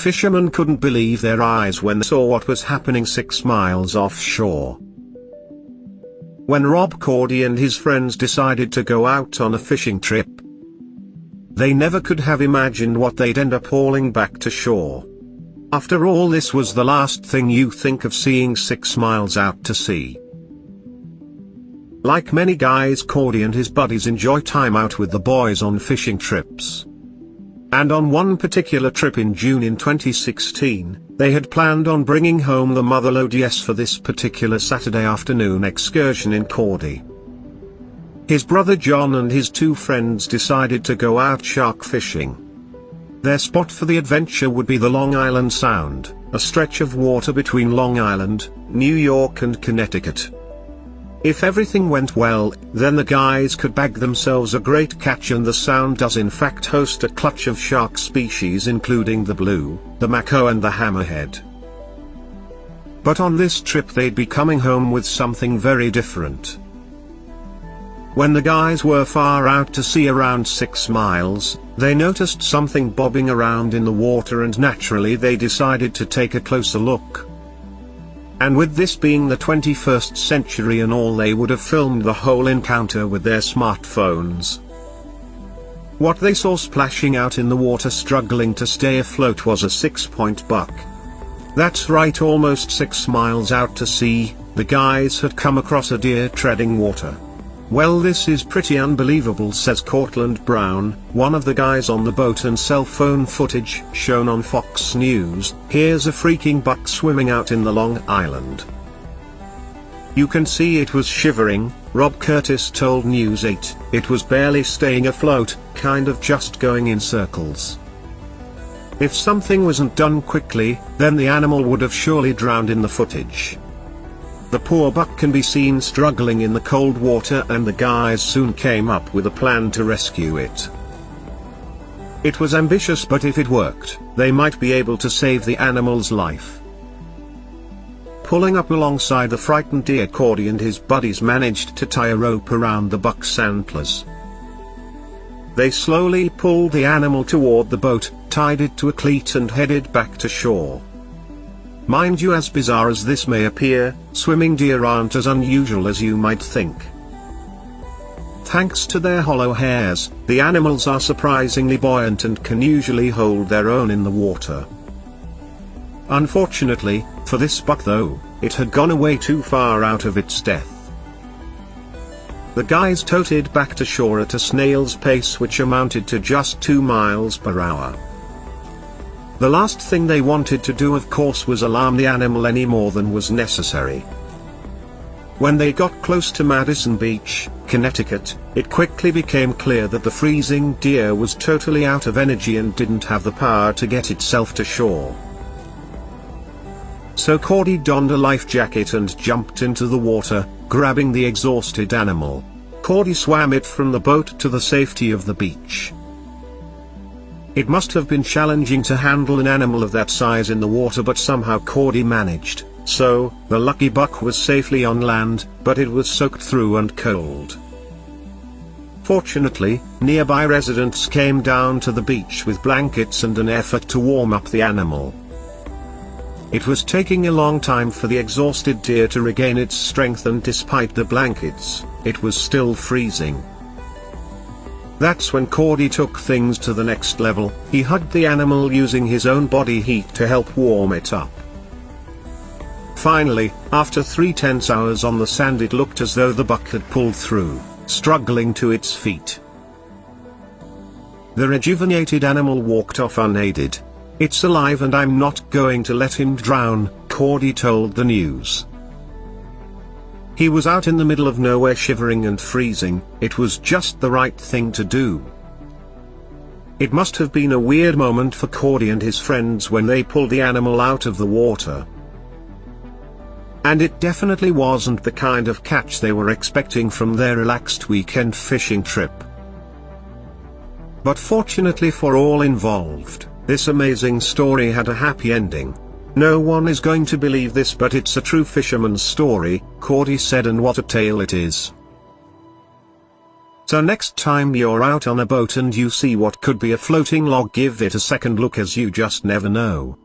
Fishermen couldn't believe their eyes when they saw what was happening 6 miles offshore. When Rob Cordy and his friends decided to go out on a fishing trip, they never could have imagined what they'd end up hauling back to shore. After all, this was the last thing you think of seeing 6 miles out to sea. Like many guys, Cordy and his buddies enjoy time out with the boys on fishing trips. And on one particular trip in June in 2016, they had planned on bringing home the motherlode for this particular Saturday afternoon excursion in Cordy. His brother John and his 2 friends decided to go out shark fishing. Their spot for the adventure would be the Long Island Sound, a stretch of water between Long Island, New York and Connecticut. If everything went well, then the guys could bag themselves a great catch, and the Sound does in fact host a clutch of shark species including the blue, the mako and the hammerhead. But on this trip they'd be coming home with something very different. When the guys were far out to sea around 6 miles, they noticed something bobbing around in the water, and naturally they decided to take a closer look. And with this being the 21st century and all, they would have filmed the whole encounter with their smartphones. What they saw splashing out in the water struggling to stay afloat was a 6-point buck. That's right, almost 6 miles out to sea, the guys had come across a deer treading water. "Well, this is pretty unbelievable," says Cortland Brown, one of the guys on the boat, and cell phone footage shown on Fox News. "Here's a freaking buck swimming out in the Long Island. You can see it was shivering," Rob Curtis told News 8. "It was barely staying afloat, kind of just going in circles. If something wasn't done quickly, then the animal would have surely drowned in the footage." The poor buck can be seen struggling in the cold water, and the guys soon came up with a plan to rescue it. It was ambitious, but if it worked, they might be able to save the animal's life. Pulling up alongside the frightened deer, Cordy and his buddies managed to tie a rope around the buck's antlers. They slowly pulled the animal toward the boat, tied it to a cleat and headed back to shore. Mind you, as bizarre as this may appear, swimming deer aren't as unusual as you might think. Thanks to their hollow hairs, the animals are surprisingly buoyant and can usually hold their own in the water. Unfortunately, for this buck though, it had gone away too far out of its death. The guys toted back to shore at a snail's pace, which amounted to just 2 miles per hour. The last thing they wanted to do, of course, was alarm the animal any more than was necessary. When they got close to Madison Beach, Connecticut, it quickly became clear that the freezing deer was totally out of energy and didn't have the power to get itself to shore. So Cordy donned a life jacket and jumped into the water, grabbing the exhausted animal. Cordy swam it from the boat to the safety of the beach. It must have been challenging to handle an animal of that size in the water, but somehow Cordy managed, so the lucky buck was safely on land, but it was soaked through and cold. Fortunately, nearby residents came down to the beach with blankets and an effort to warm up the animal. It was taking a long time for the exhausted deer to regain its strength, and despite the blankets, it was still freezing. That's when Cordy took things to the next level. He hugged the animal using his own body heat to help warm it up. Finally, after 3 tense hours on the sand, it looked as though the buck had pulled through, struggling to its feet. The rejuvenated animal walked off unaided. "It's alive and I'm not going to let him drown," Cordy told the news. He was out in the middle of nowhere shivering and freezing. It was just the right thing to do. It must have been a weird moment for Cordy and his friends when they pulled the animal out of the water. And it definitely wasn't the kind of catch they were expecting from their relaxed weekend fishing trip. But fortunately for all involved, this amazing story had a happy ending. "No one is going to believe this, but it's a true fisherman's story," Cordy said, "and what a tale it is. So next time you're out on a boat and you see what could be a floating log, give it a second look, as you just never know.